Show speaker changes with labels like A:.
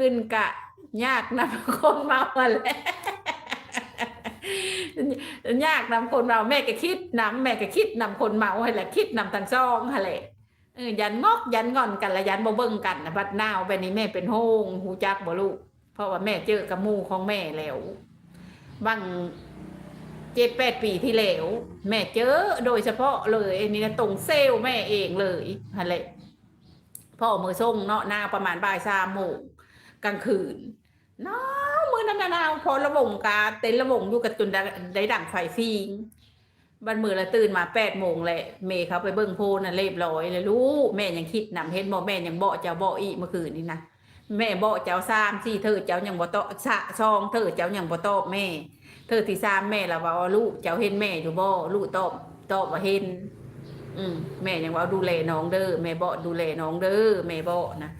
A: ขึ้นกะยากนำคนเมาแหละยากนำคนเมาแม่ก็คิดนำแม่ก็คิดนำคนเมาให้แหละคิดนำทางซองให้แหละยันงอกยันงอนกันละยันบ่เบิ่งกันนะบัดนาวไปนี้แม่เป็นโฮงหูจักบ่ลูกเพราะว่าแม่เจอกับหมู่ของแม่แล้วบาง7-8 ปีที่แล้วแม่เจอโดยเฉพาะเลยอันนี้นะตรงเซลแม่เองเลยอะไรพ่อมือส่งเนาะหน้าประมาณบ่าย 3 โมงกลางคืนหนาวมือนั้นหนาวพอระวงกาเต็นระวงอยู่กับจนได้ดั่งไฟฟิงบันมือละตื่นมา8 โมงแหละเมย์เขาไปเบิ้งโพน่ะเรียบร้อยเลยลูกแม่ยังคิดนำเห็นบ่แม่ยังเบาเจ้าเบาอีเมื่อคืนนี้นะแม่เบาเจ้า3-4เธอเจ้ายังบ่ตอสะซองเธอเจ้ายังบ่ตอบแม่เธอที่3แม่ละว่าลูกเจ้าเห็นแม่อยู่บ่ลูกตอบว่าเห็นแม่ยังว่าดูแลน้องเด้อแม่เบาดูแลน้องเด้อแม่เบานะ